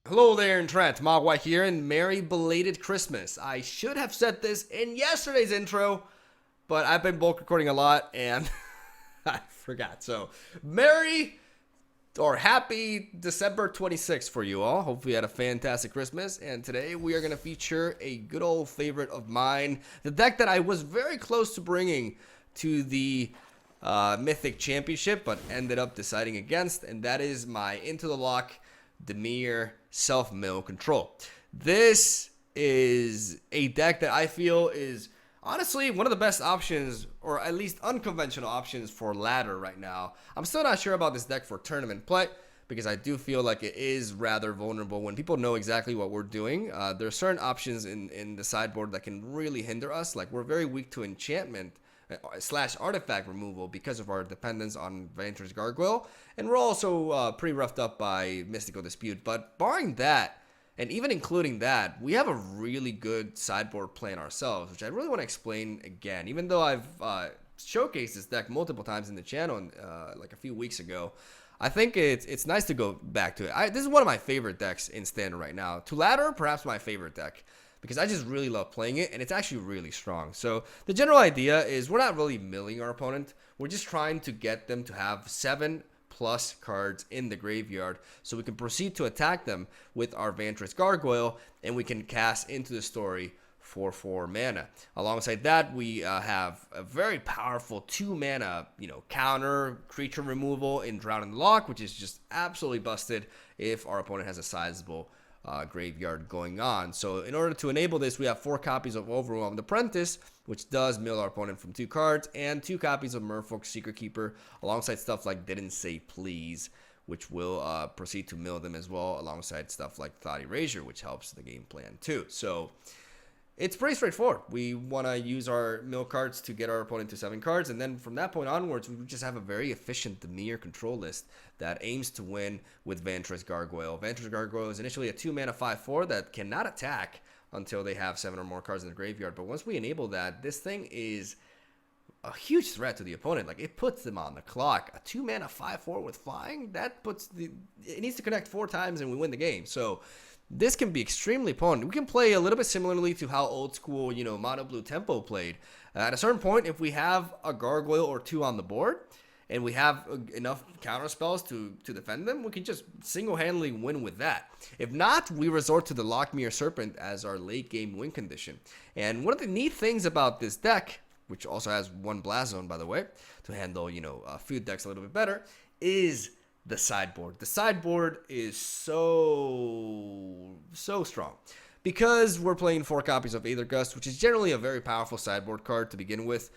Hello there, MegaMogwai here, and Merry belated Christmas. I should have said this in yesterday's intro, but I've been bulk recording a lot and I forgot. So, Merry or Happy December 26th for you all. Hopefully, you had a fantastic Christmas. And today we are going to feature a good old favorite of mine, the deck that I was very close to bringing to the Mythic Championship, but ended up deciding against, and that is my Into the Loch Dimir self-mill control. This is a deck that I feel is honestly one of the best options, or at least unconventional options for ladder right now. I'm still not sure about this deck for tournament play because I do feel like it is rather vulnerable when people know exactly what we're doing. There are certain options in the sideboard that can really hinder us. Like, we're very weak to enchantment slash artifact removal because of our dependence on Vantra's Gargoyle, and we're also pretty roughed up by Mystical Dispute. But barring that, and even including that, we have a really good sideboard plan ourselves, which I really want to explain again. Even though I've showcased this deck multiple times in the channel like a few weeks ago, I think it's nice to go back to it. This is one of my favorite decks in Standard right now. To ladder, perhaps my favorite deck, because I just really love playing it, and it's actually really strong. So the general idea is we're not really milling our opponent. We're just trying to get them to have 7+ cards in the graveyard so we can proceed to attack them with our Vantra's Gargoyle, and we can cast Into the Story for 4 mana. Alongside that, we have a very powerful 2 mana, counter creature removal in Drowning Loch, which is just absolutely busted if our opponent has a sizable graveyard going on. So in order to enable this, we have 4 copies of Overwhelmed Apprentice, which does mill our opponent from 2 cards, and 2 copies of Merfolk's Secret Keeper, alongside stuff like Didn't Say Please, which will proceed to mill them as well, alongside stuff like Thought Erasure, which helps the game plan too. So it's pretty straightforward. We want to use our mill cards to get our opponent to 7 cards, and then from that point onwards, we just have a very efficient Dimir control list that aims to win with Vantra's Gargoyle. Vantra's Gargoyle is initially a 2 mana 5/4 that cannot attack until they have 7 or more cards in the graveyard. But once we enable that, this thing is a huge threat to the opponent. Like, it puts them on the clock. A 2 mana 5/4 with flying, it needs to connect 4 times and we win the game. So this can be extremely potent. We can play a little bit similarly to how old school, Mono Blue Tempo played. At a certain point, if we have a Gargoyle or 2 on the board, and we have enough counter spells to defend them, we can just single-handedly win with that. If not, we resort to the Lochmere Serpent as our late-game win condition. And one of the neat things about this deck, which also has 1 Blast Zone, by the way, to handle, food decks a little bit better, is the sideboard. The sideboard is so strong because we're playing 4 copies of Aether Gust, which is generally a very powerful sideboard card to begin with.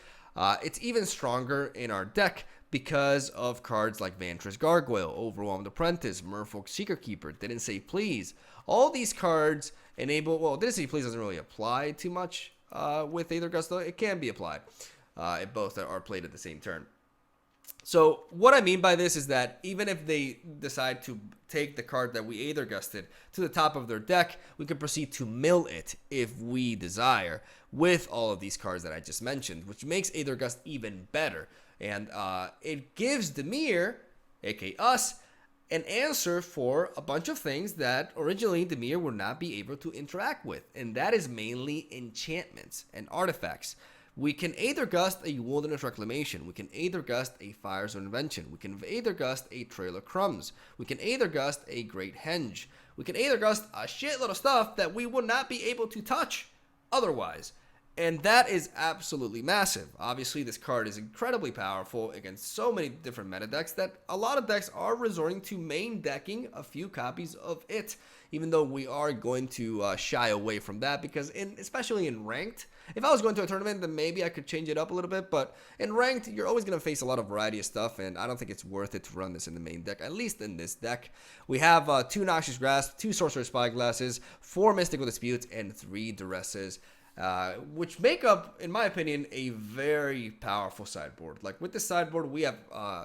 It's even stronger in our deck because of cards like Vantra's Gargoyle, Overwhelmed Apprentice, Merfolk's Secret Keeper, Didn't Say Please. All these cards enable, well, Didn't Say Please doesn't really apply too much with Aether Gust, though. It can be applied if both are played at the same turn. So what I mean by this is that even if they decide to take the card that we Aether Gusted to the top of their deck, we can proceed to mill it if we desire with all of these cards that I just mentioned, which makes Aether Gust even better. And it gives Dimir, aka us, an answer for a bunch of things that originally Dimir would not be able to interact with. And that is mainly enchantments and artifacts. We can Aether Gust a Wilderness Reclamation. We can Aether Gust a Fire Zone Invention. We can Aether Gust a Trail of Crumbs. We can Aether Gust a Great Henge. We can Aether Gust a shitload of stuff that we would not be able to touch otherwise. And that is absolutely massive. Obviously, this card is incredibly powerful against so many different meta decks that a lot of decks are resorting to main decking a few copies of it, even though we are going to shy away from that because, especially in Ranked, if I was going to a tournament, then maybe I could change it up a little bit, but in Ranked, you're always going to face a lot of variety of stuff, and I don't think it's worth it to run this in the main deck, at least in this deck. We have 2 Noxious Grasp, 2 Sorcerer's Spyglasses, 4 Mystical Disputes, and 3 Duresses. Which make up, in my opinion, a very powerful sideboard. Like, with this sideboard, we have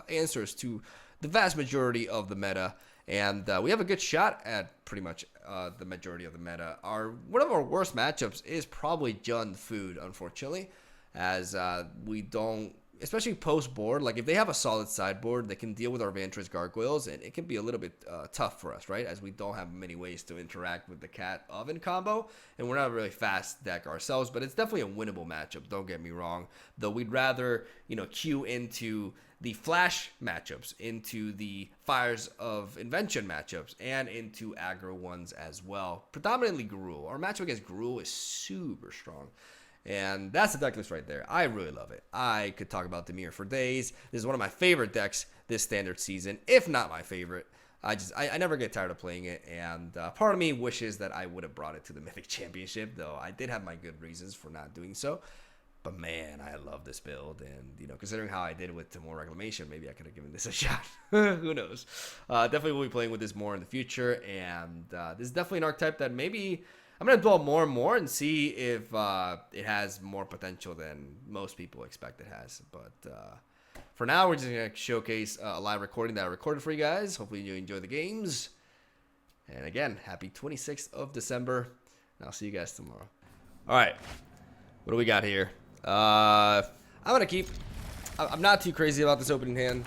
answers to the vast majority of the meta, and we have a good shot at pretty much the majority of the meta. One of our worst matchups is probably Jund Food, unfortunately, as we don't especially post board, like if they have a solid sideboard, they can deal with our Vantress Gargoyles, and it can be a little bit tough for us, right? As we don't have many ways to interact with the Cat Oven combo, and we're not a really fast deck ourselves, but it's definitely a winnable matchup, don't get me wrong. Though we'd rather, you know, queue into the Flash matchups, into the Fires of Invention matchups, and into aggro ones as well. Predominantly Gruul. Our matchup against Gruul is super strong. And that's the deck list right there. I really love it. I could talk about Dimir for days. This is one of my favorite decks this standard season, if not my favorite. I never get tired of playing it, and part of me wishes that I would have brought it to the Mythic Championship, though I did have my good reasons for not doing so. But man, I love this build, and you know, considering how I did with Timor Reclamation, maybe I could have given this a shot. Who knows? Definitely will be playing with this more in the future, and this is definitely an archetype that maybe I'm gonna dwell more and more and see if it has more potential than most people expect it has. But for now, we're just gonna showcase a live recording that I recorded for you guys. Hopefully, you enjoy the games. And again, happy 26th of December, and I'll see you guys tomorrow. All right, what do we got here? I'm not too crazy about this opening hand.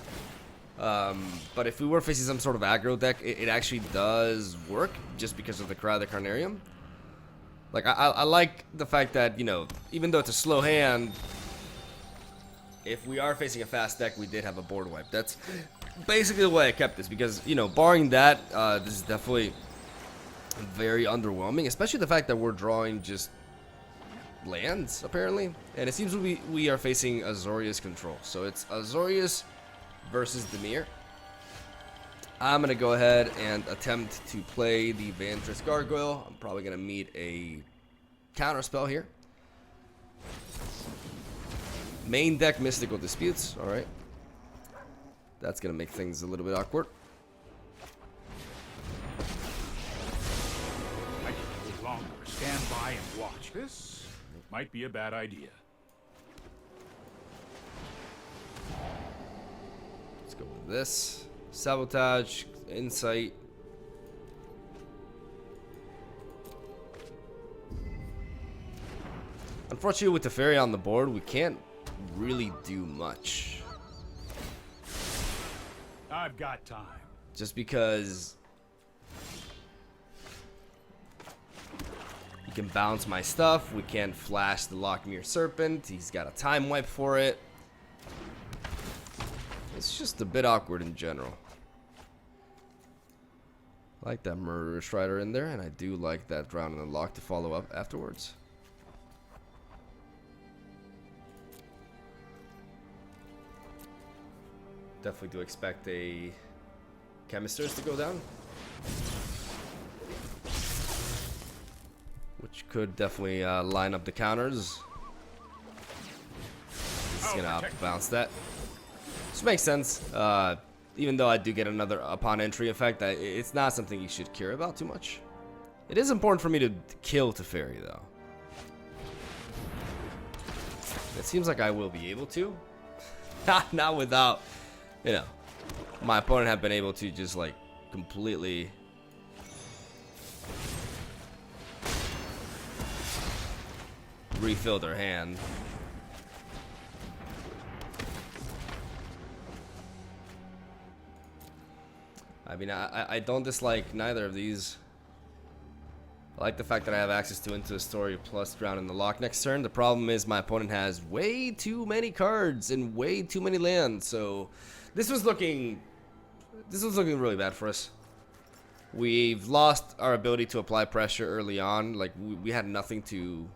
But if we were facing some sort of aggro deck, it actually does work just because of the Cry of the Carnarium. Like, I like the fact that, you know, even though it's a slow hand, if we are facing a fast deck, we did have a board wipe. That's basically the way I kept this, because, you know, barring that, this is definitely very underwhelming, especially the fact that we're drawing just lands, apparently. And it seems we are facing Azorius control. So it's Azorius versus Dimir. I'm going to go ahead and attempt to play the Vantress Gargoyle. I'm probably going to meet a counter spell here. Main deck Mystical Disputes. Alright. That's going to make things a little bit awkward. I can no longer stand by and watch this. Might be a bad idea. Let's go with this. Sabotage, Insight. Unfortunately, with the Teferi on the board, we can't really do much. I've got time. Just because he can bounce my stuff. We can't flash the Lochmere Serpent. He's got a time wipe for it. It's just a bit awkward in general. I like that Murderous Rider in there, and I do like that Drown in the Loch to follow up afterwards. Definitely do expect a Chemisters to go down, which could definitely line up the counters. He's gonna opt to bounce that, which makes sense. Even though I do get another upon entry effect, it's not something you should care about too much. It is important for me to kill Teferi, though. It seems like I will be able to. Not without, you know, my opponent have been able to just, like, completely refill their hand. I mean, I don't dislike neither of these. I like the fact that I have access to Into the Story plus Drown in the Loch next turn. The problem is my opponent has way too many cards and way too many lands. So this was looking really bad for us. We've lost our ability to apply pressure early on. Like, we had nothing to.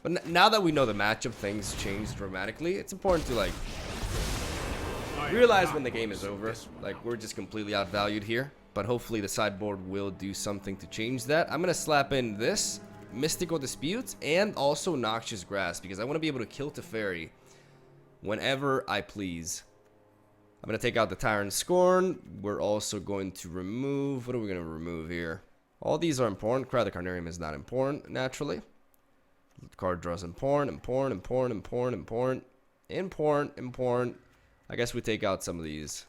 But now that we know the matchup, things change dramatically. It's important to, like, realize when the game is over. Like, we're just completely outvalued here. But hopefully the sideboard will do something to change that. I'm going to slap in this, Mystical Disputes, and also Noxious Grasp, because I want to be able to kill Teferi whenever I please. I'm going to take out the Tyrant Scorn. We're also going to remove... What are we going to remove here? All these are important. Cry of the Carnarium is not important, naturally. Card draws important. I guess we take out some of these.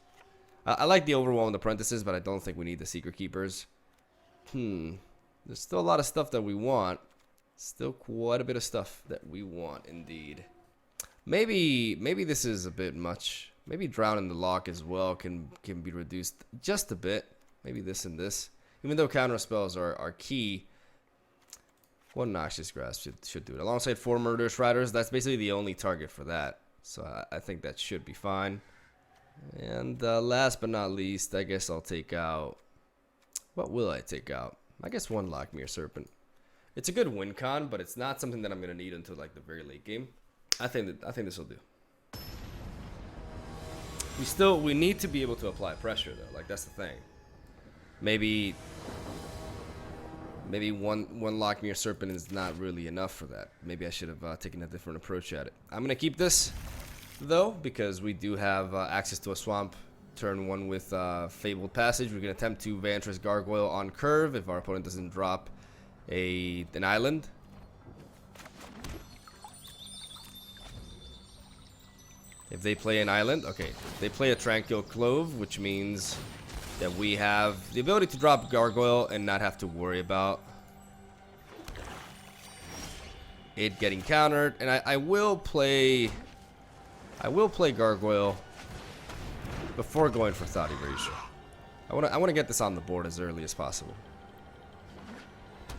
I like the Overwhelmed Apprentices, but I don't think we need the Secret Keepers. There's still a lot of stuff that we want. Still quite a bit of stuff that we want, indeed. Maybe this is a bit much. Maybe Drown in the Loch as well can be reduced just a bit. Maybe this and this. Even though counter spells are key, one Noxious Grasp should do it. Alongside 4 Murderous Riders, that's basically the only target for that. So I think that should be fine. And last but not least, I guess I'll take out... What will I take out? I guess 1 Lochmere Serpent. It's a good win con, but it's not something that I'm going to need until like the very late game. I think this will do. We need to be able to apply pressure though. Like that's the thing. Maybe one Lochmere Serpent is not really enough for that. Maybe I should have taken a different approach at it. I'm gonna keep this though because we do have access to a swamp. Turn 1 with Fabled Passage. We're gonna attempt to Vantress Gargoyle on curve if our opponent doesn't drop an island. If they play an island, okay. They play a Tranquil Clove, which means that we have the ability to drop Gargoyle and not have to worry about it getting countered. And I will play Gargoyle before going for Thought Erasure. I wanna get this on the board as early as possible.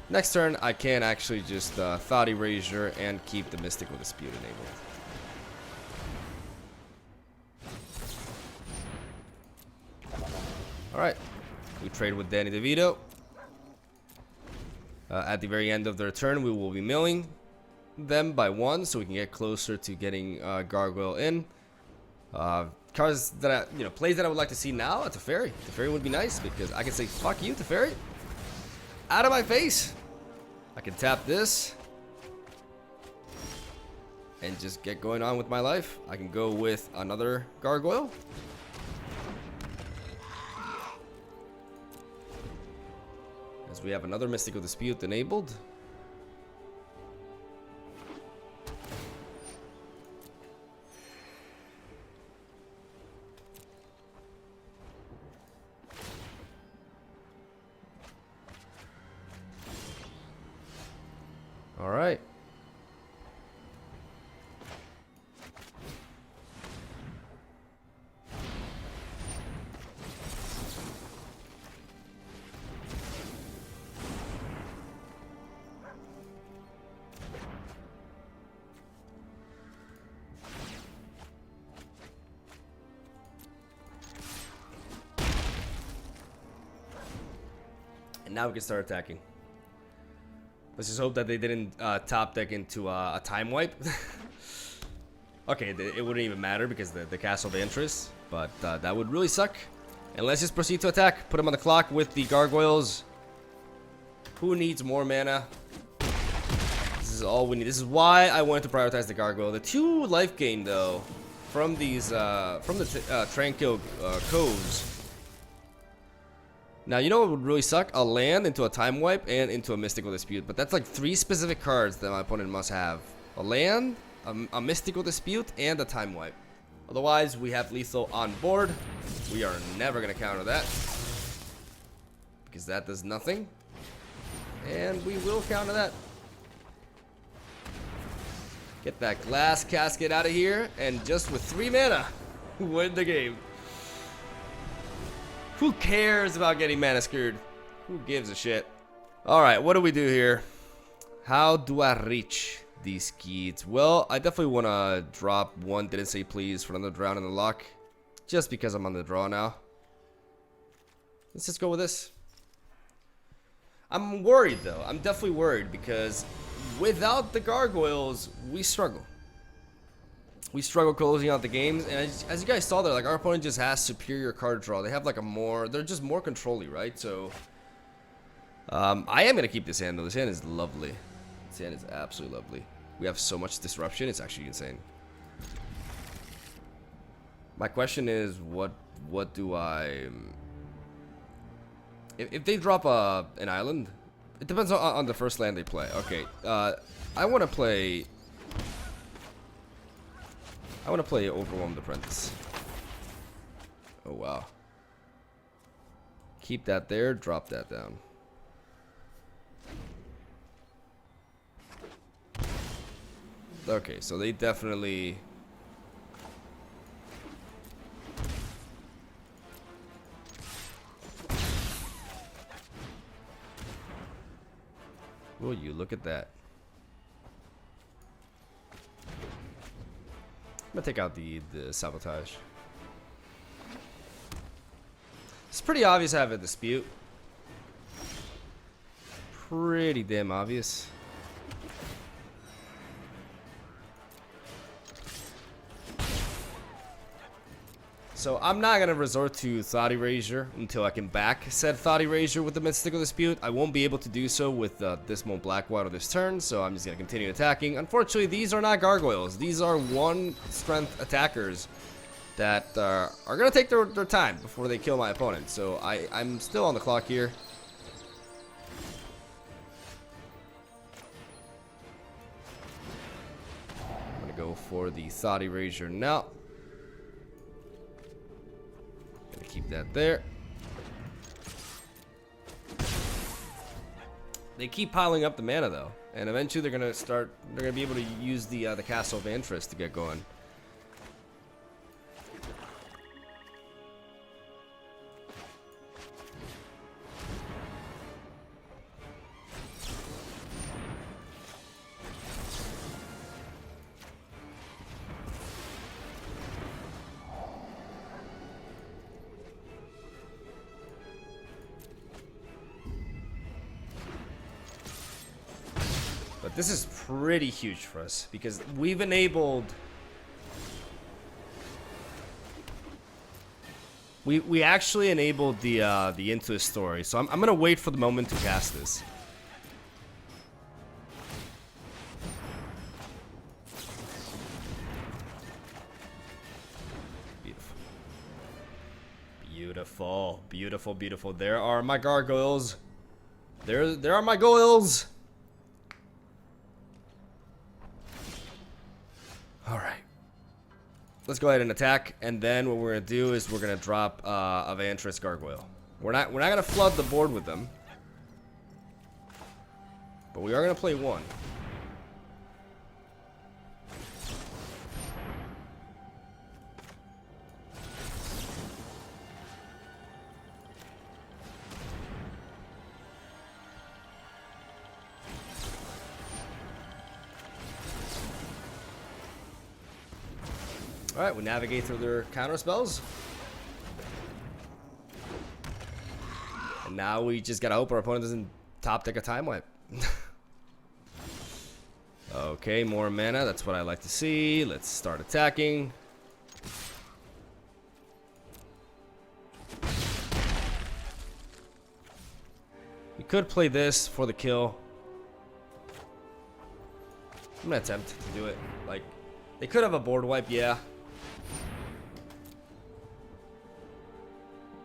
Next turn, I can actually just Thought Erasure and keep the Mystical Dispute enabled. Alright, we trade with Danny DeVito. At the very end of their turn, we will be milling them by 1 so we can get closer to getting Gargoyle in. Cards that plays that I would like to see now, a Teferi. Teferi would be nice because I can say, fuck you, Teferi. Out of my face. I can tap this and just get going on with my life. I can go with another Gargoyle. As we have another Mystical Dispute enabled. All right. And now we can start attacking. Let's just hope that they didn't top deck into a time wipe. Okay, it wouldn't even matter because the Castle of Vantress, but that would really suck. And let's just proceed to attack. Put them on the clock with the Gargoyles. Who needs more mana? This is all we need. This is why I wanted to prioritize the Gargoyle. The 2 life gain though, from these from the Tranquil Coves. Now, you know what would really suck? A land into a time wipe and into a Mystical Dispute. But that's like 3 specific cards that my opponent must have. A land, a Mystical Dispute, and a time wipe. Otherwise, we have lethal on board. We are never going to counter that. Because that does nothing. And we will counter that. Get that Glass Casket out of here. And just with 3 mana, win the game. Who cares about getting mana screwed? Who gives a shit? Alright, what do we do here? How do I reach these kids? Well, I definitely want to drop 1 Didn't Say Please for another Drown in the Loch. Just because I'm on the draw now. Let's just go with this. I'm worried though. I'm definitely worried because without the Gargoyles, we struggle. We struggle closing out the games, and as you guys saw there, like our opponent just has superior card draw. They have like they're just more controlly, right? So, I am gonna keep this hand though. This hand is lovely. This hand is absolutely lovely. We have so much disruption; it's actually insane. My question is, what do I? If they drop an island, it depends on the first land they play. Okay, I want to play. Overwhelmed Apprentice. Oh, wow. Keep that there, drop that down. Okay, so they definitely Will you look at that? I'm gonna take out the sabotage. It's pretty obvious I have a dispute. Pretty damn obvious. So I'm not gonna resort to Thought Erasure until I can back said Thought Erasure with the Mystical Dispute. I won't be able to do so with Dismal Blackwater this turn, so I'm just gonna continue attacking. Unfortunately, these are not gargoyles. These are 1 strength attackers that are gonna take their time before they kill my opponent. So I'm still on the clock here. I'm gonna go for the Thought Erasure now. Keep that there. They keep piling up the mana though, and eventually they're gonna be able to use the Castle of Interest to get going. But this is pretty huge for us because we've enabled. We actually enabled the Into a Story, so I'm gonna wait for the moment to cast this. Beautiful, beautiful, beautiful, beautiful. There are my gargoyles. There are my goils. Alright. Let's go ahead and attack, and then what we're gonna do is we're gonna drop a Vantress Gargoyle. We're not gonna flood the board with them. But we are gonna play one. Alright, we navigate through their counter spells. And now we just gotta hope our opponent doesn't top deck a time wipe. Okay, more mana, that's what I like to see. Let's start attacking. We could play this for the kill. I'm gonna attempt to do it. Like, they could have a board wipe, yeah.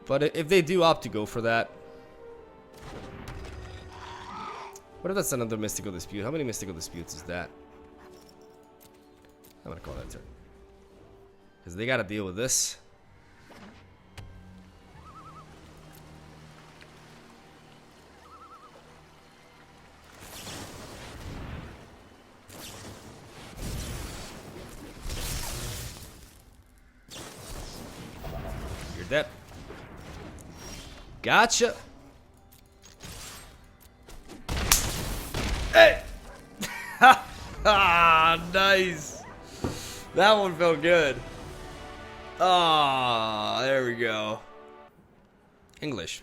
But if they do opt to go for that. What if that's another Mystical Dispute? How many Mystical Disputes is that? I'm gonna call that turn. Because they gotta deal with this. You're dead. Gotcha. Hey! Ah, nice. That one felt good. Ah, there we go. English.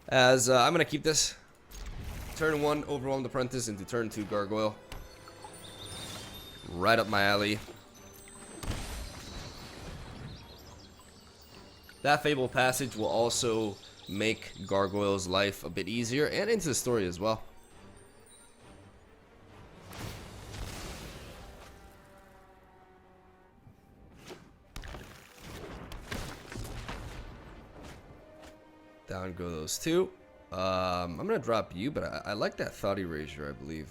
As I'm gonna keep this. Turn 1, Overwhelmed Apprentice into turn 2, Gargoyle. Right up my alley. That Fable Passage will also make Gargoyle's life a bit easier and Into the Story as well. Down go those two. I'm gonna drop you, but I like that Thought Erasure, I believe.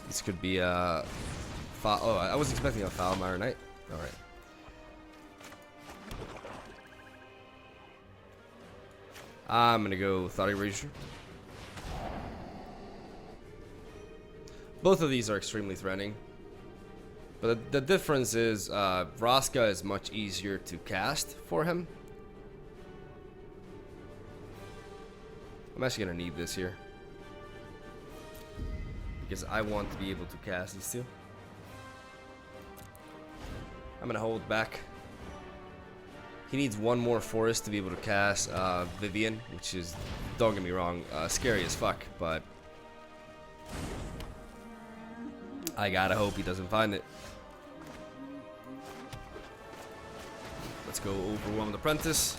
This could be a oh, I was expecting a Foul Mire Knight. All right. I'm gonna go Thought Erasure. Both of these are extremely threatening. But the difference is Vraska is much easier to cast for him. I'm actually going to need this here. Because I want to be able to cast these two. I'm going to hold back. He needs one more forest to be able to cast Vivian, which is, don't get me wrong, scary as fuck, but I gotta hope he doesn't find it. Let's go Overwhelmed Apprentice.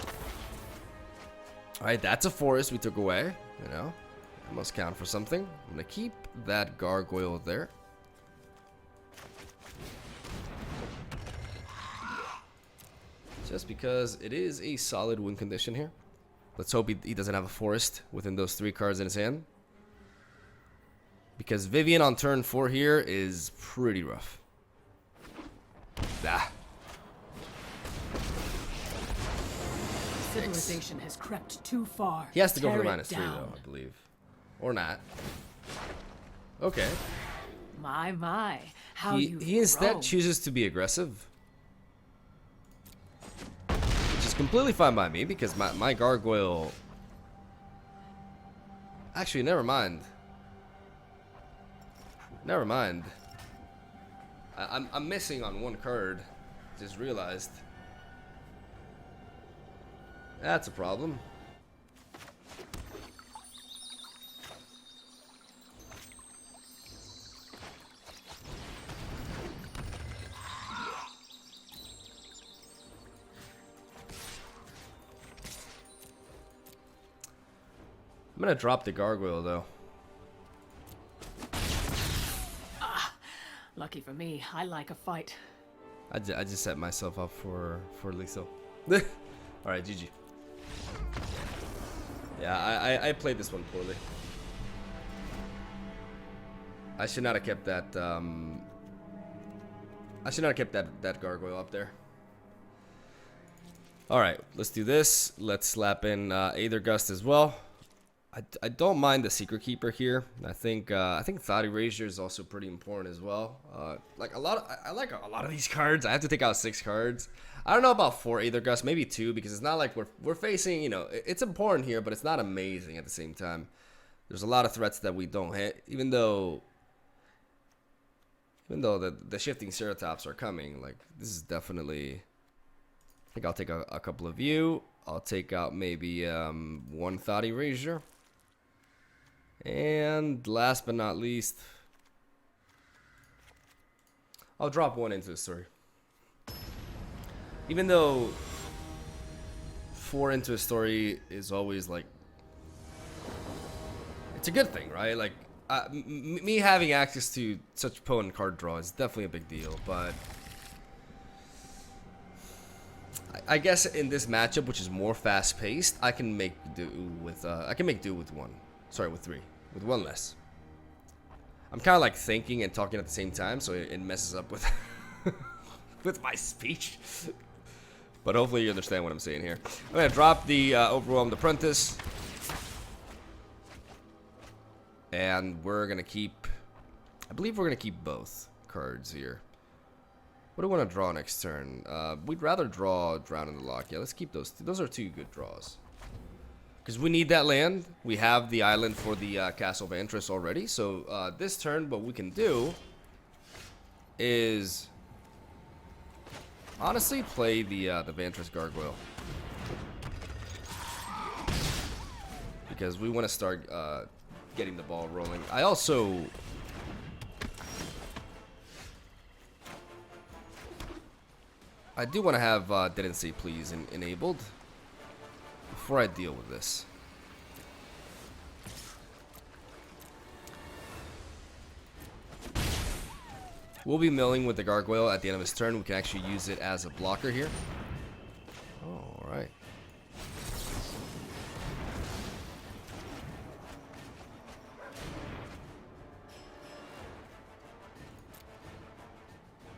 Alright, that's a forest we took away, you know. That must count for something. I'm gonna keep that gargoyle there. Just because it is a solid win condition here. Let's hope he doesn't have a forest within those 3 cards in his hand. Because Vivian on turn 4 here is pretty rough. Ah. Civilization has crept too far. He has to go for the Tear it -3 down. though, I believe. Or not. Okay. My, how He instead grown. chooses to be aggressive. Which is completely fine by me because my gargoyle... Actually, never mind. Never mind. I'm missing on 1 card. Just realized. That's a problem. I'm gonna drop the gargoyle though. Lucky for me, I like a fight. I just set myself up for lethal. Alright, GG. Yeah, I played this one poorly. I should not have kept that I should not have kept that gargoyle up there. Alright, let's do this. Let's slap in Aether Gust as well. I don't mind the Secret Keeper here. I think Thought Erasure is also pretty important as well. Like I like a lot of these cards. I have to take out 6 cards. I don't know about 4 Aether Gust, maybe 2, because it's not like we're facing, you know, it's important here, but it's not amazing at the same time. There's a lot of threats that we don't hit, even though the shifting Ceratops are coming. Like this is definitely. I think I'll take a couple of you. I'll take out maybe 1 Thought Erasure. And last but not least, I'll drop 1 into the story. Even though 4 into a story is always like, it's a good thing, right? Like me having access to such potent card draw is definitely a big deal, but I guess in this matchup, which is more fast-paced, I can make do with 1. Sorry, with 3, with 1 less. I'm kind of like thinking and talking at the same time, so it messes up with with my speech. But hopefully you understand what I'm saying here. I'm gonna drop the Overwhelmed Apprentice, and we're gonna keep. I believe we're gonna keep both cards here. What do we want to draw next turn? We'd rather draw Drown in the Loch. Yeah, let's keep those. Those are 2 good draws. Because we need that land. We have the island for the Castle of Interest already. So this turn, what we can do is honestly play the Vantress Gargoyle. Because we want to start getting the ball rolling. I also... I do want to have Didn't Say Please enabled before I deal with this. We'll be milling with the Gargoyle at the end of his turn. We can actually use it as a blocker here. Oh, alright.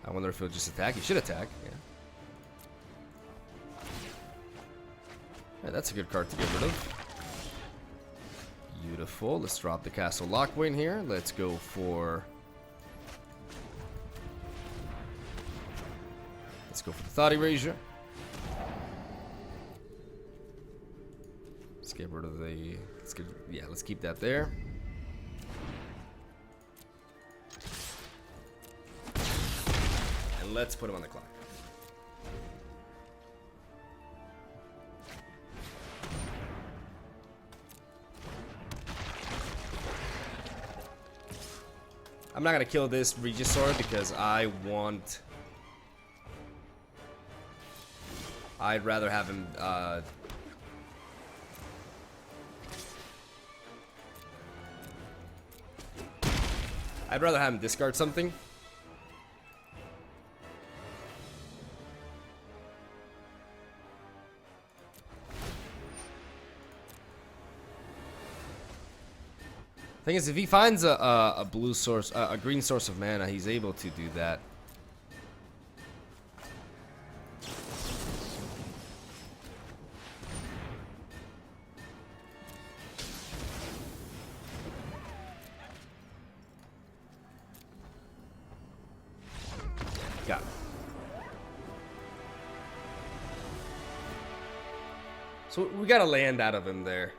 I wonder if he'll just attack. He should attack, yeah. Yeah, that's a good card to get rid of. Beautiful. Let's drop the Castle Lochwain here. Let's go for Let's go for the Thought Erasure. Let's get rid of the... let's keep that there. And let's put him on the clock. I'm not gonna kill this Regisaur because I'd rather have him discard something. Thing is, if he finds a blue source, a green source of mana, he's able to do that. Got it. So we got a land out of him there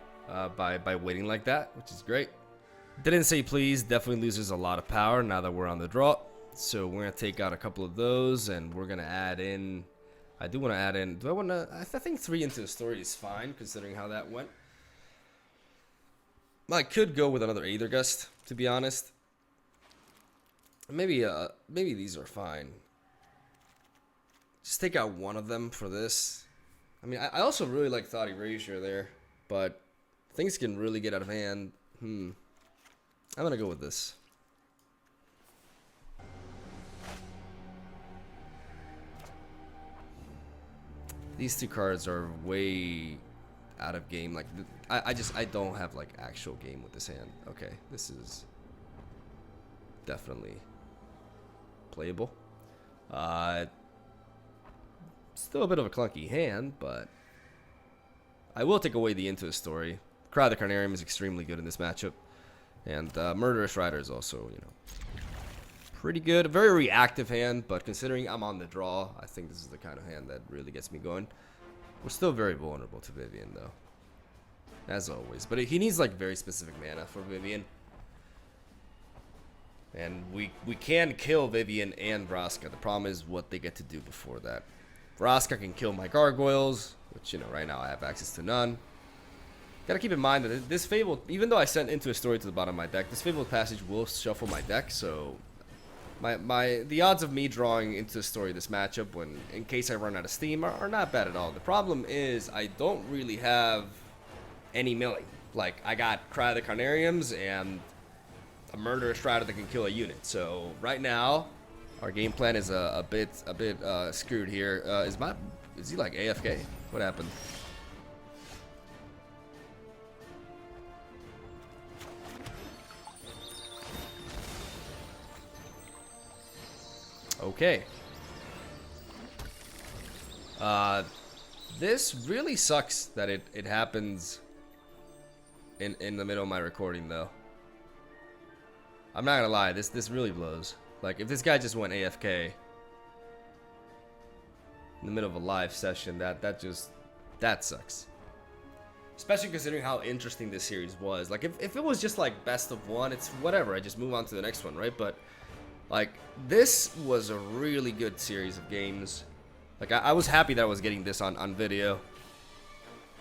by waiting like that, which is great. Didn't say please, definitely loses a lot of power now that we're on the draw. So we're going to take out a couple of those, and we're going to add in... I do want to add in... Do I want to... I think 3 into the story is fine, considering how that went. I could go with another Aether Gust, to be honest. Maybe these are fine. Just take out one of them for this. I mean, I also really like Thought Erasure there, but things can really get out of hand. I'm gonna go with this. These 2 cards are way out of game. Like, I don't have like actual game with this hand. Okay, this is definitely playable. Still a bit of a clunky hand, but I will take away the Into a Story. Cry the Carnarium is extremely good in this matchup. And Murderous Rider is also, you know, pretty good. A very reactive hand, but considering I'm on the draw, I think this is the kind of hand that really gets me going. We're still very vulnerable to Vivien, though, as always. But he needs, like, very specific mana for Vivien. And we can kill Vivien and Vraska. The problem is what they get to do before that. Vraska can kill my Gargoyles, which, you know, right now I have access to none. Gotta keep in mind that this Fabled, even though I sent Into a Story to the bottom of my deck, this Fabled Passage will shuffle my deck, so the odds of me drawing Into a Story this matchup, in case I run out of steam, are not bad at all. The problem is I don't really have any milling. Like, I got Cry the Carnariums and a Murderous Strider that can kill a unit. So right now, our game plan is a bit screwed here. Is he like AFK? What happened? Okay. This really sucks that it happens in the middle of my recording, though. I'm not gonna lie, this really blows. Like, if this guy just went AFK in the middle of a live session, that sucks. Especially considering how interesting this series was. Like, if it was just like best of one, it's whatever. I just move on to the next one, right? But like, this was a really good series of games. Like, I was happy that I was getting this on video.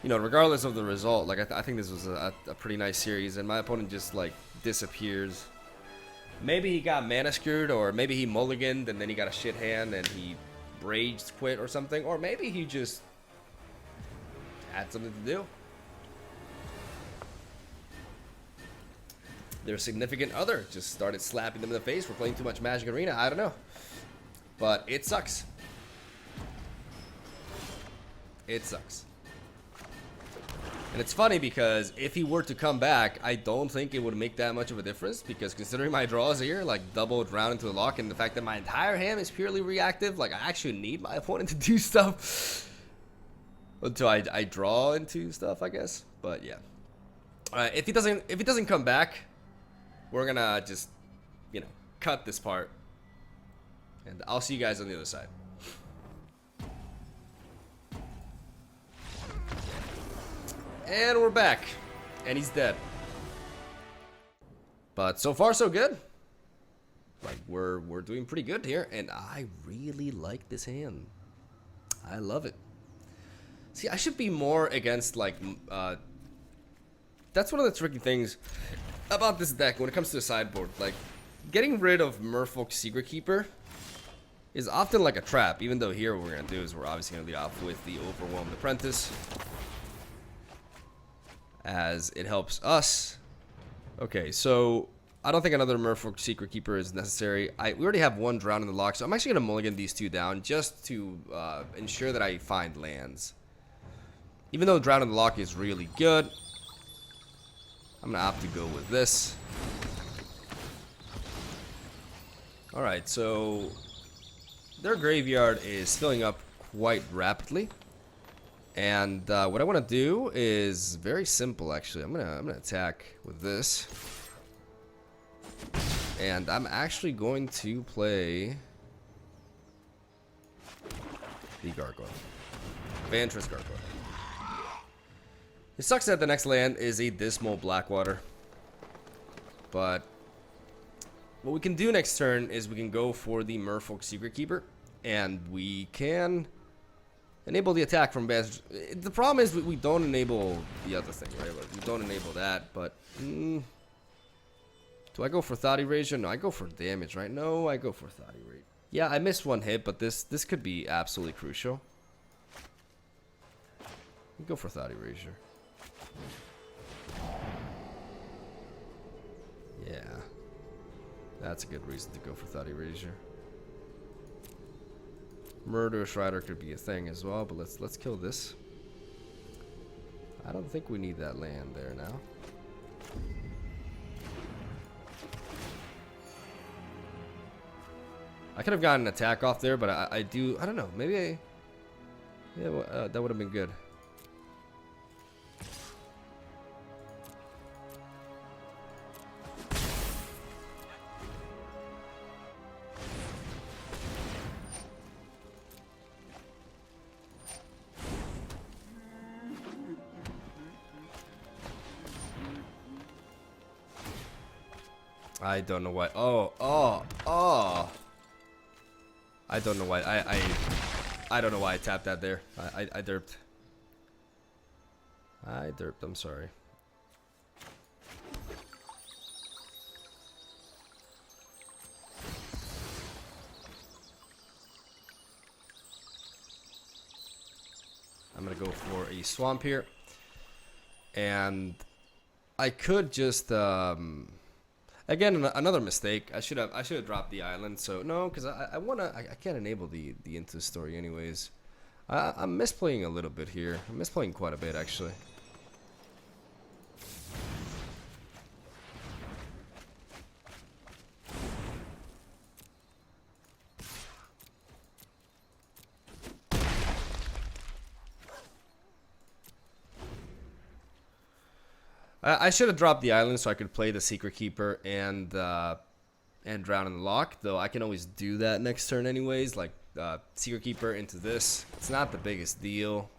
You know, regardless of the result, like, I think this was a pretty nice series, and my opponent just, like, disappears. Maybe he got mana screwed, or maybe he mulliganed, and then he got a shit hand, and he raged quit or something. Or maybe he just had something to do. Their significant other just started slapping them in the face for playing too much Magic Arena. I don't know. But it sucks. It sucks. And it's funny because if he were to come back, I don't think it would make that much of a difference, because considering my draws here, like doubled round into the Loch, and the fact that my entire hand is purely reactive, like I actually need my opponent to do stuff until I draw into stuff, I guess. But yeah. If he doesn't come back, we're gonna just, you know, cut this part, and I'll see you guys on the other side. And we're back. And he's dead. But so far so good. Like we're doing pretty good here, and I really like this hand. I love it. See, I should be more against like that's one of the tricky things about this deck when it comes to the sideboard. Like getting rid of Merfolk Secret Keeper is often like a trap, even though here what we're gonna do is we're obviously gonna lead off with the Overwhelmed Apprentice, as it helps us. Okay, so I don't think another Merfolk Secret Keeper is necessary. We already have one Drown in the Loch, so I'm actually gonna mulligan these two down just to ensure that I find lands. Even though Drown in the Loch is really good, I'm gonna opt to go with this. Alright, so their graveyard is filling up quite rapidly. And what I want to do is very simple, actually. I'm gonna attack with this. And I'm actually going to play the Gargoyle. Vantress Gargoyle. It sucks that the next land is a Dismal Blackwater. But what we can do next turn is we can go for the Merfolk Secret Keeper. And we can enable the attack from Vantress. The problem is we don't enable the other thing, right? Like, we don't enable that, but do I go for Thought Erasure? No, I go for damage, right? No, I go for Thought Erasure. Yeah, I missed one hit, but this could be absolutely crucial. Go for Thought Erasure. Yeah, that's a good reason to go for Thought Erasure. Murderous Rider could be a thing as well, but let's kill this. I don't think we need that land there now. I could have gotten an attack off there, but I don't know. Maybe that would have been good. I don't know why. Oh. I don't know why. I don't know why I tapped that there. I derped. I'm sorry. I'm gonna go for a swamp here, and I could just again, another mistake. I should have dropped the island. So no, because I can't enable the Into the Story anyways. I'm misplaying a little bit here. I'm misplaying quite a bit actually. I should have dropped the island so I could play the Secret Keeper and Drown in the Loch, though I can always do that next turn anyways, like Secret Keeper into this. It's not the biggest deal.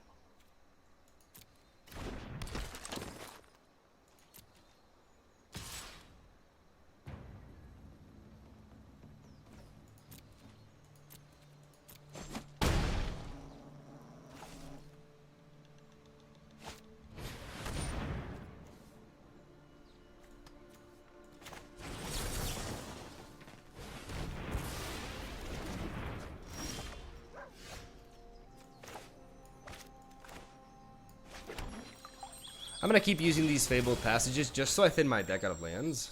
I'm gonna keep using these Fabled Passages just so I thin my deck out of lands.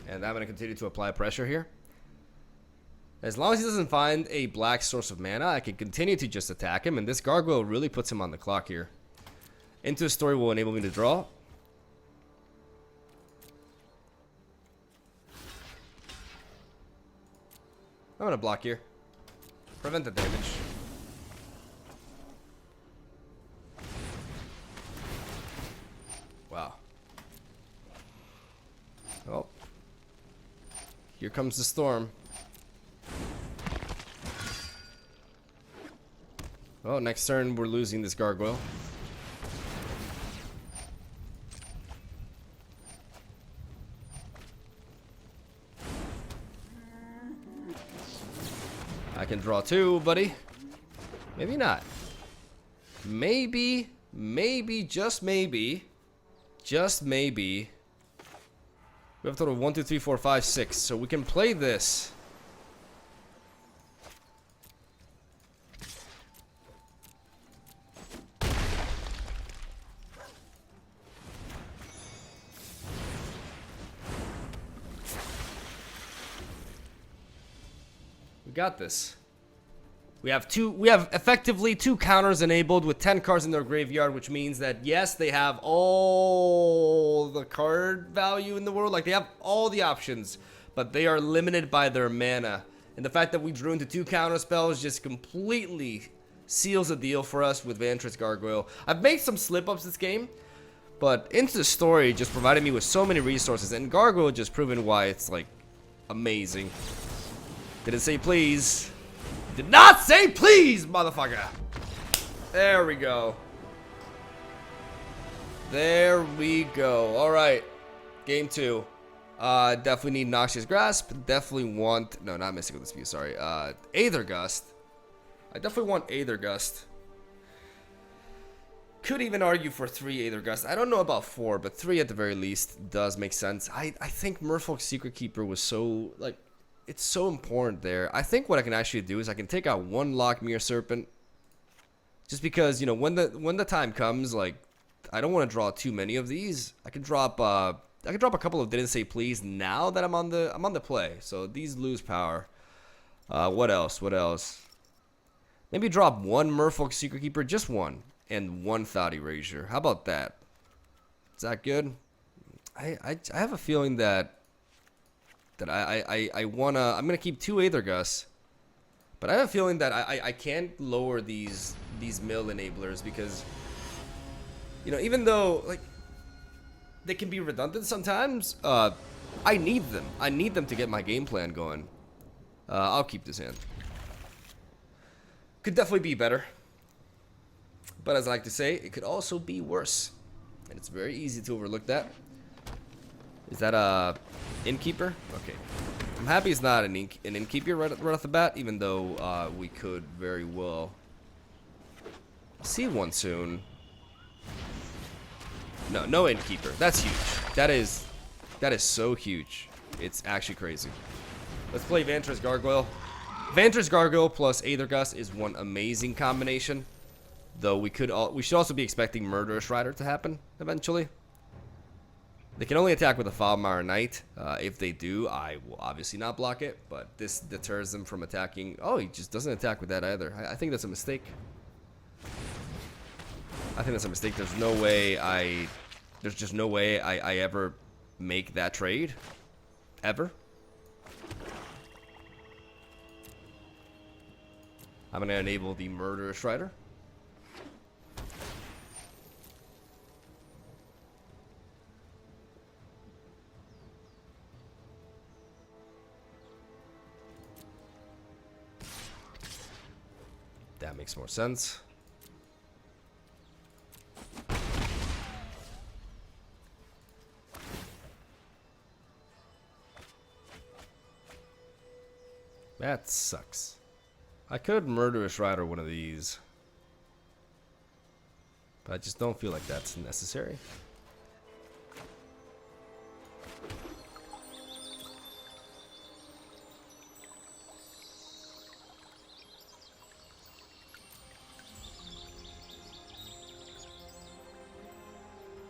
And I'm gonna continue to apply pressure here. As long as he doesn't find a black source of mana, I can continue to just attack him, and this Gargoyle really puts him on the clock here. Into a Story will enable me to draw. I'm gonna block here. Prevent the damage. Here comes the storm. Oh, next turn we're losing this gargoyle. I can draw 2, buddy. Maybe not. Maybe, just maybe. Just maybe. We have a total of 1, 2, 3, 4, 5, 6. So we can play this. We got this. We have effectively 2 counters enabled with 10 cards in their graveyard, which means that yes, they have all the card value in the world. Like, they have all the options, but they are limited by their mana. And the fact that we drew into 2 counter spells just completely seals the deal for us with Vantress Gargoyle. I've made some slip-ups this game, but Into the Story just provided me with so many resources, and Gargoyle just proven why it's, like, amazing. Didn't say please. Did not say please, motherfucker. There we go. There we go. All right. Game 2. Definitely need Noxious Grasp. Definitely want... No, not Mystical Dispute, sorry. Aether Gust. I definitely want Aether Gust. Could even argue for 3 Aether Gust. I don't know about 4, but 3 at the very least does make sense. I think Merfolk's Secret Keeper was so... like, it's so important there. I think what I can actually do is I can take out 1 Lochmere Serpent. Just because, you know, when the time comes, like, I don't want to draw too many of these. I can drop a couple of Didn't Say Please now that I'm on the play. So these lose power. What else? What else? Maybe drop 1 Merfolk's Secret Keeper, just 1, and 1 Thought Erasure. How about that? Is that good? I have a feeling that I'm gonna keep 2 Aether Gusts, but I have a feeling that I can't lower these mill enablers because, you know, even though, like, they can be redundant sometimes, I need them. I need them to get my game plan going. I'll keep this hand. Could definitely be better, but as I like to say, it could also be worse, and it's very easy to overlook that. Is that a Innkeeper? Okay. I'm happy it's not an Innkeeper right off the bat, even though we could very well see one soon. No Innkeeper. That's huge. That is so huge. It's actually crazy. Let's play Vantress Gargoyle. Vantress Gargoyle plus Aether Gust is one amazing combination. Though we should also be expecting Murderous Rider to happen eventually. They can only attack with a Foulmire Knight. If they do, I will obviously not block it, but this deters them from attacking. Oh, he just doesn't attack with that either. I think that's a mistake. There's no way there's just no way I ever make that trade. Ever. I'm gonna enable the Murderous Rider. That makes more sense. That sucks. I could Murderous Rider one of these, but I just don't feel like that's necessary.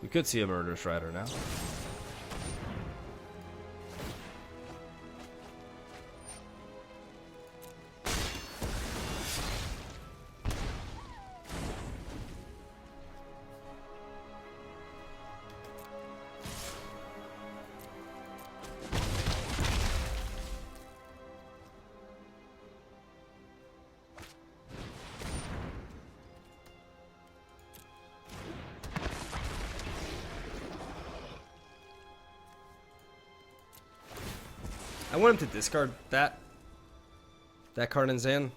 We could see a Murderous Rider now. I want him to discard that card in Zan.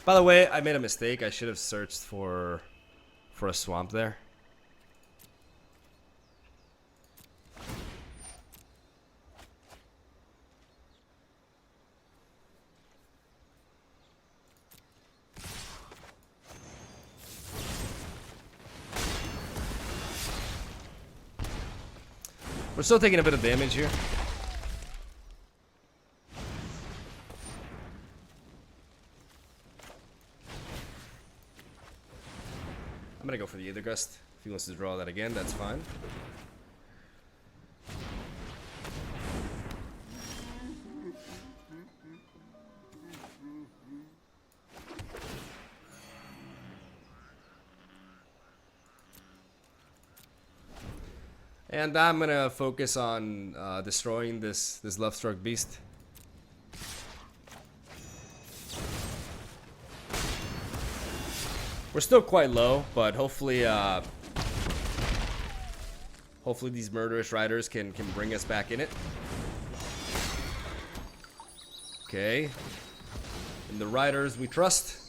By the way, I made a mistake. I should have searched for a swamp there. We're still taking a bit of damage here. I'm gonna go for the Aether Gust. If he wants to draw that again, that's fine. And I'm gonna focus on destroying this Lovestruck beast. We're still quite low, but hopefully hopefully these murderous riders can bring us back in it. Okay. In the riders we trust.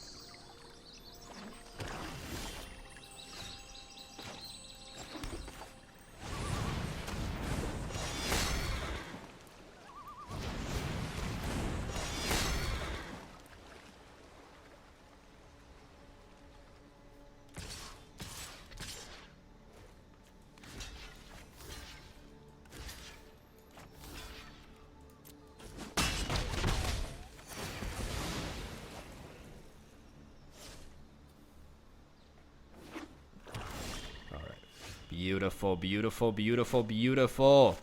Beautiful, beautiful, beautiful, beautiful.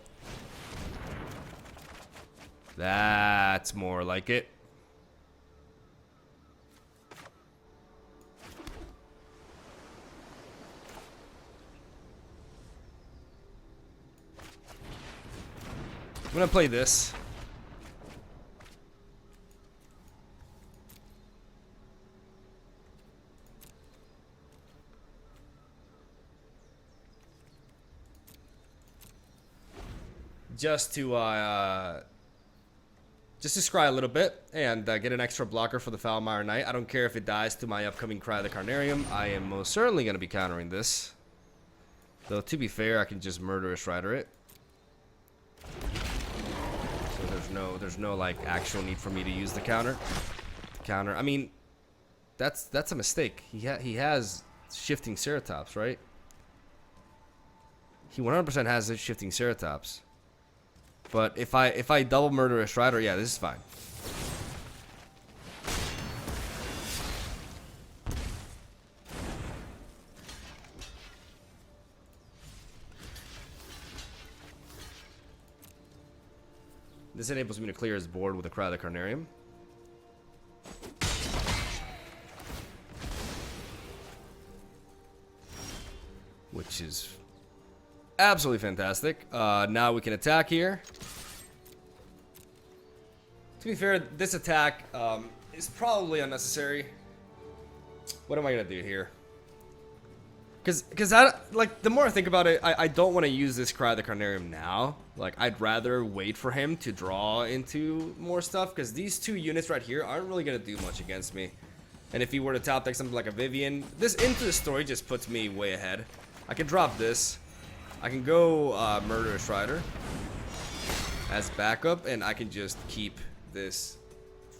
That's more like it. I'm gonna play this. Just to scry a little bit and get an extra blocker for the Foulmire Knight. I don't care if it dies to my upcoming Cry of the Carnarium. I am most certainly going to be countering this. Though, to be fair, I can just Murderous Rider it. So there's no like actual need for me to use the counter. I mean, that's a mistake. He has Shifting Ceratops, right? He 100% has his Shifting Ceratops. But if I double Murderous Rider, yeah, this is fine. This enables me to clear his board with a Cry of the Carnarium. Which is absolutely fantastic. Now we can attack here. To be fair, this attack is probably unnecessary. What am I gonna do here? Because like the more I think about it, I don't want to use this Cry of the Carnarium now. Like I'd rather wait for him to draw into more stuff, because these two units right here aren't really gonna do much against me. And if he were to top deck something like a Vivian, this Into the Story just puts me way ahead. I can drop this. I can go Murderous Rider as backup, and I can just keep this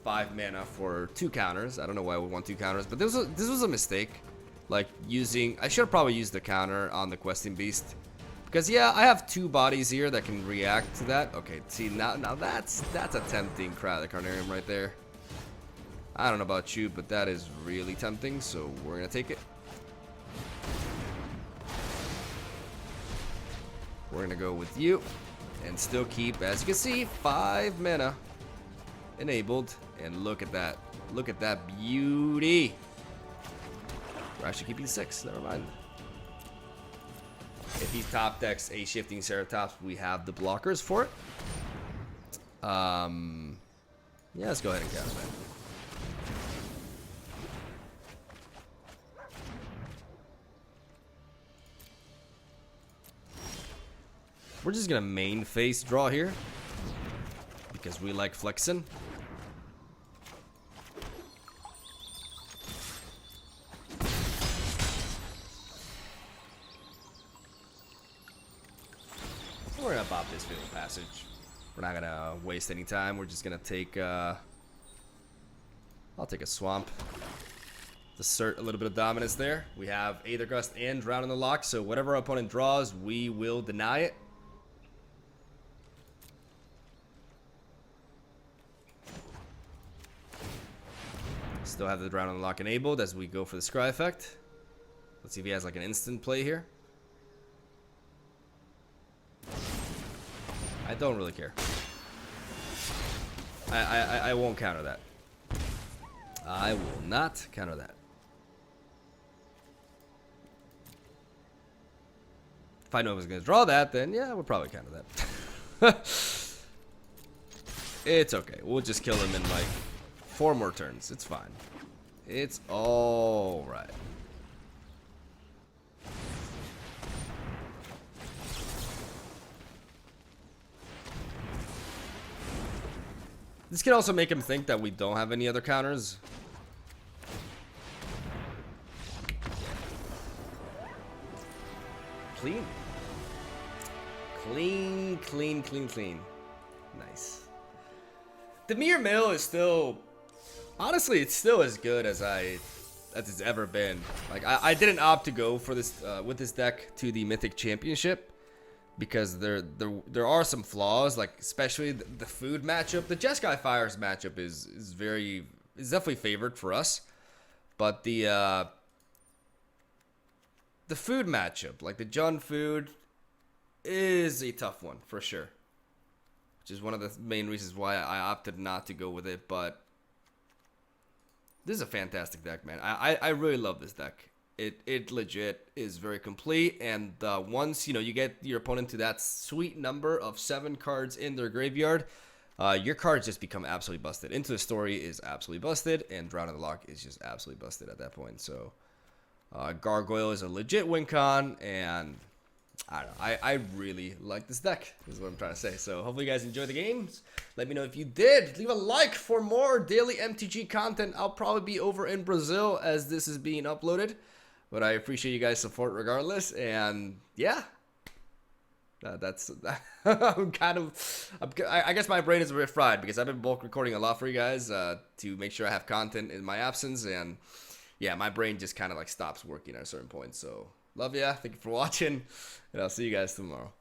5 mana for 2 counters. I don't know why I would want 2 counters, but this was a mistake. Like using, I should have probably used the counter on the Questing Beast, because yeah, I have 2 bodies here that can react to that. Okay, see now that's a tempting Cry of the Carnarium right there. I don't know about you, but that is really tempting, so we're gonna take it. We're gonna go with you and still keep, as you can see, 5 mana enabled. And look at that. Look at that beauty. We're actually keeping 6. Never mind. If he top decks a Shifting Ceratops, we have the blockers for it. Yeah, let's go ahead and cast that. We're just gonna main face draw here because we like flexing. We're gonna pop this Fatal Passage. We're not gonna waste any time. We're just gonna take I'll take a Swamp. Assert a little bit of dominance there. We have Aether Gust and Drown in the Loch, so whatever our opponent draws, we will deny it. Still have the Drown in the Loch enabled as we go for the Scry effect. Let's see if he has like an instant play here. I don't really care. I won't counter that. I will not counter that. If I know I was going to draw that, then yeah, we'll probably counter that. It's okay. We'll just kill him in like 4 more turns. It's fine. It's all right. This can also make him think that we don't have any other counters. Clean. Clean, clean, clean, clean. Nice. The Mere Mill is still... Honestly, it's still as good as it's ever been. Like, I didn't opt to go for this with this deck to the Mythic Championship because there are some flaws, like especially the food matchup. The Jeskai Fires matchup is definitely favored for us, but the food matchup, like the Jund food, is a tough one for sure, which is one of the main reasons why I opted not to go with it. But this is a fantastic deck, man. I really love this deck. It legit is very complete, and once you get your opponent to that sweet number of 7 cards in their graveyard, your cards just become absolutely busted. Into the Story is absolutely busted, and Drown in the Loch is just absolutely busted at that point. So Gargoyle is a legit win con, and I don't know. I really like this deck, is what I'm trying to say. So hopefully you guys enjoy the games. Let me know if you did. Leave a like for more daily MTG content. I'll probably be over in Brazil as this is being uploaded, but I appreciate you guys' support regardless. And yeah, that's I guess my brain is a bit fried because I've been bulk recording a lot for you guys to make sure I have content in my absence, and yeah, my brain just kind of like stops working at a certain point. So love ya, thank you for watching, and I'll see you guys tomorrow.